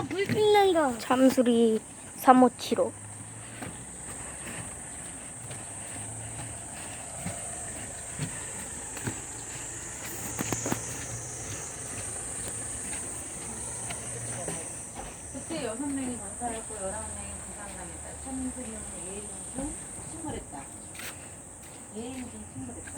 불 빛난다. 참수리 3575. 그때 6명이 전사했고 11명이 부상당했다. 참수리는 예인 중 침몰했다. 예인 중 침몰했다.